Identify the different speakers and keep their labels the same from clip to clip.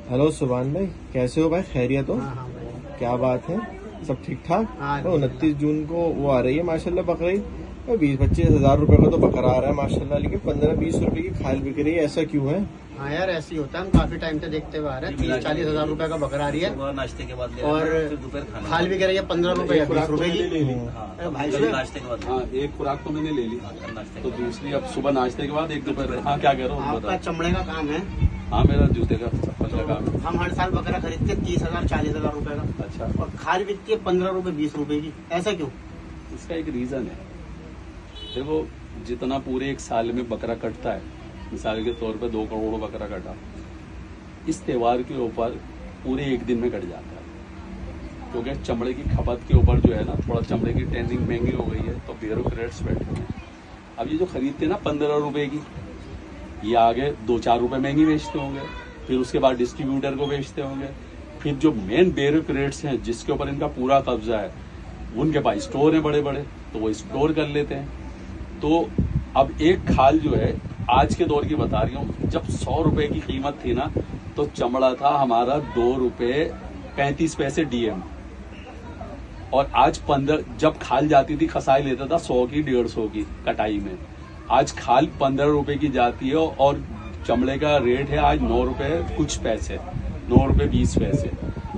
Speaker 1: Hello सुभान भाई, कैसे हो भाई? खैरियत हो?
Speaker 2: हाँ हाँ भाई।
Speaker 1: क्या बात है, सब ठीक ठाक?
Speaker 2: हाँ
Speaker 1: तो 29 जून को वो आ रही है माशाल्लाह बकरीद। 20-25 हजार रुपए का तो बकरा आ रहा है माशाल्लाह, लेकिन 15-20 रुपए की खाल बिक रही है, ऐसा क्यों है?
Speaker 2: हाँ यार, ऐसे ही होता है। हम काफी टाइम से देखते हुए आ रहे हैं। 30-40 हजार रुपए का बकरा आ रही है
Speaker 3: नाश्ते के बाद
Speaker 2: और खाल भी कह रही है 15 रुपए या 20 रुपए की।
Speaker 3: हाँ,
Speaker 2: भाई
Speaker 3: नाश्ते के बाद
Speaker 4: हाँ, एक खुराक तो मैंने ले ली।
Speaker 3: नाश्ते
Speaker 4: तो दूसरी अब सुबह नाश्ते के बाद एक दोपहर। हाँ, क्या कह रहा हूँ
Speaker 2: आपका
Speaker 4: बता।
Speaker 2: चमड़े का काम है।
Speaker 4: हाँ, मेरा जूते का चप्पल का काम है।
Speaker 2: हम हर साल बकरा खरीदते हैं 30,000-40 हजार रुपए का,
Speaker 4: अच्छा,
Speaker 2: और खाल बिकती है 15 रुपए 20 रुपए की। ऐसा क्यों?
Speaker 4: इसका एक रीजन है। देखो, जितना पूरे एक साल में बकरा कटता है, मिसाल के तौर पे 2 करोड़ बकरा कटा, इस त्योहार के ऊपर पूरे एक दिन में कट जाता है। क्योंकि चमड़े की खपत के ऊपर जो है ना, थोड़ा चमड़े की टैनिंग महंगी हो गई है, तो ब्यूरोक्रेट्स बैठे हैं। अब ये जो खरीदते हैं ना 15 रुपए की, ये आगे 2-4 रुपए महंगी बेचते होंगे, फिर उसके बाद डिस्ट्रीब्यूटर को बेचते होंगे, फिर जो मेन ब्यूरोक्रेट्स हैं जिसके ऊपर इनका पूरा कब्जा है, उनके पास स्टोर है बड़े बड़े, तो वो स्टोर कर लेते हैं। तो अब एक खाल जो है, आज के दौर की बता रही हूँ, जब 100 रुपए की कीमत थी ना, तो चमड़ा था हमारा 2 रुपए 35 पैसे डीएम। और आज 15, जब खाल जाती थी खसाई लेता था 100 की 150 की कटाई में। आज खाल 15 रुपए की जाती है और चमड़े का रेट है आज 9 रुपए कुछ पैसे, 9 रुपए 20 पैसे।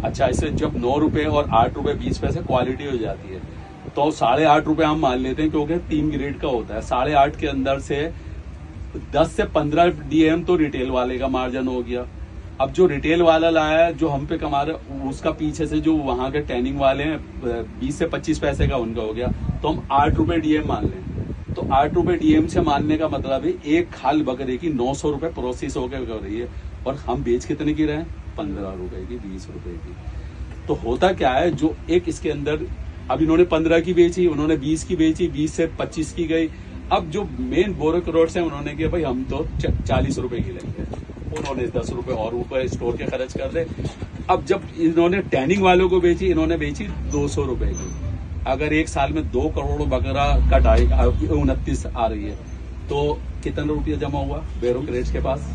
Speaker 4: अच्छा, इसे जब 9 रुपए और 8 रुपए 20 पैसे क्वालिटी हो जाती है, तो 8.5 रुपए हम मान लेते हैं, क्योंकि 3 ग्रेड का होता है। 8.5 के अंदर से 10 से 15 डीएम तो रिटेल वाले का मार्जिन हो गया। अब जो रिटेल वाला लाया है, जो हम पे कमा रहे, उसका पीछे से जो वहां के टैनिंग वाले हैं 20 से 25 पैसे का उनका हो गया, तो हम 8 रुपए डीएम मान लें। तो 8 रुपए डीएम से मानने का मतलब है एक खाल बकरे की 900 रुपए प्रोसेस होकर कर रही है, और हम बेच कितने की रहे हैं? 15 रुपए की, 20 रुपए की। तो होता क्या है, जो एक इसके अंदर अब इन्होंने 15 की बेची, उन्होंने 20 की बेची, 20 से 25 की गई। अब जो मेन ब्यूरोक्रेट्स हैं, उन्होंने किया भाई हम तो 40 रुपए की लेंगे, उन्होंने 10 रुपए और ऊपर स्टोर के खर्च कर दे। अब जब इन्होंने टैनिंग वालों को बेची, इन्होंने बेची 200 रुपए की। अगर एक साल में 2 करोड़ बकरा कटाई 29 आ रही है, तो कितना रुपया जमा हुआ ब्यूरोक्रेट्स के पास?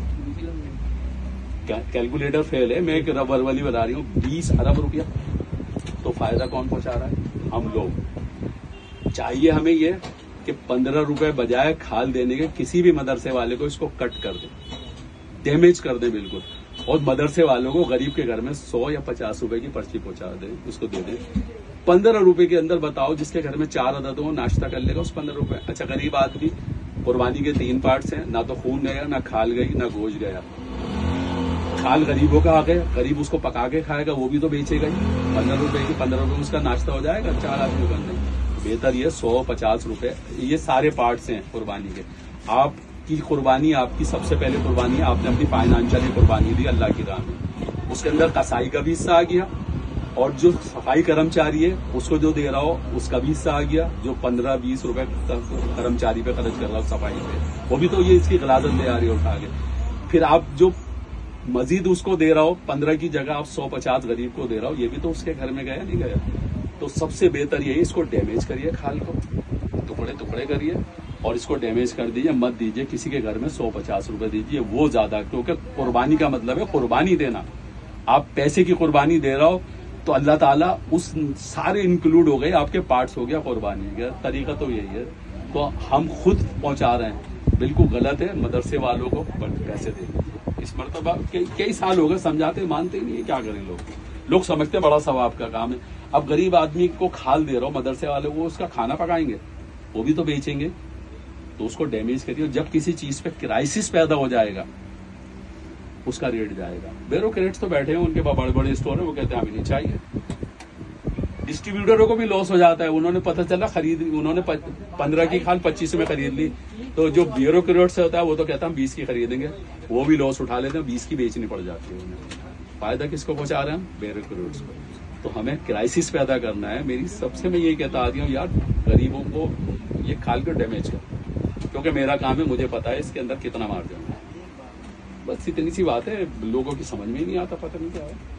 Speaker 4: कैलकुलेटर फेल है, मैं एक रबर वाली बता रही हूँ, 20 अरब रुपया। तो फायदा कौन पहुंचा रहा है? हम लोग। चाहिए हमें ये कि 15 रुपए बजाय खाल देने के किसी भी मदरसे वाले को इसको कट कर दे, डैमेज कर दे बिल्कुल, और मदरसे वालों को गरीब के घर में 100 या 50 रुपए की पर्ची पहुंचा दे, उसको दे दे। 15 रुपए के अंदर बताओ, जिसके घर में 4 अदद हो नाश्ता कर लेगा उस 15 रुपए। अच्छा, गरीब आदमी, कुर्बानी के 3 पार्ट्स हैं, ना तो खून गया, ना खाल गई, ना गोश्त गया। खाल गरीबों का आ गया, गरीब उसको पका के खाएगा, वो भी तो बेचेगा ही। 15 रुपए की 15 रुपए उसका नाश्ता हो जाएगा 4 आदमियों का। नहीं, बेहतर ये 100-50 रुपए, ये सारे पार्ट्स हैं कुर्बानी के। आपकी कुर्बानी, आपकी सबसे पहले कुर्बानी है, आपने अपनी फाइनेंशियली कुर्बानी दी अल्लाह की राह में, उसके अंदर कसाई का भी हिस्सा आ गया, और जो सफाई कर्मचारी है उसको जो दे रहा हो उसका भी हिस्सा आ गया, जो 15-20 रुपए कर्मचारी पे खर्च कर रहा हो सफाई पे, वो भी तो ये इसकी गलाजत ले आ रही है उठा के। फिर आप जो मजीद उसको दे रहा हो, 15 की जगह आप 100-50 गरीब को दे रहा हो, ये भी तो उसके घर में गया नहीं गया? तो सबसे बेहतर यही, इसको डैमेज करिए, खाल को टुकड़े टुकड़े करिए और इसको डैमेज कर दीजिए, मत दीजिए किसी के घर में। 100-50 रुपए दीजिए, वो ज्यादा, क्योंकि कुर्बानी का मतलब है कुर्बानी देना। आप पैसे की कुर्बानी दे रहा हो तो अल्लाह ताला उस सारे इंक्लूड हो गए, आपके पार्ट्स हो गया कुर्बानी का। तरीका तो यही है। तो हम खुद पहुंचा रहे हैं, बिल्कुल गलत है मदरसे वालों को पैसे देने। इस मरतबा कई साल हो गए समझाते, मानते ही नहीं है, क्या करें लोग समझते बड़ा सवाब का काम है। अब गरीब आदमी को खाल दे रहा हो मदरसे वाले, वो उसका खाना पकाएंगे, वो भी तो बेचेंगे, तो उसको डैमेज करिए। जब किसी चीज पे क्राइसिस पैदा हो जाएगा, उसका रेट जाएगा। ब्यूरोक्रेट्स तो बैठे हैं, उनके बड़े बड़े स्टोर है, वो कहते हैं हमें नहीं चाहिए। डिस्ट्रीब्यूटरों को भी लॉस हो जाता है, उन्होंने पता चला उन्होंने 15 की खाल 25 में खरीद ली, तो जो ब्यूरोक्रेट्स होता है वो तो कहता है हम 20 की खरीदेंगे, वो भी लॉस उठा लेते हैं, 20 की बेचनी पड़ जाती है उन्हें। फायदा किसको पहुंचा रहे हैं हम? ब्यूरोक्रेट्स को। तो हमें क्राइसिस पैदा करना है। मेरी सबसे मैं यही कहता आ रही हूँ, यार गरीबों को ये खाल कर डैमेज कर, क्योंकि मेरा काम है, मुझे पता है इसके अंदर कितना मार्जिन है। बस इतनी सी बात है, लोगों की समझ में ही नहीं आता, पता नहीं क्या है।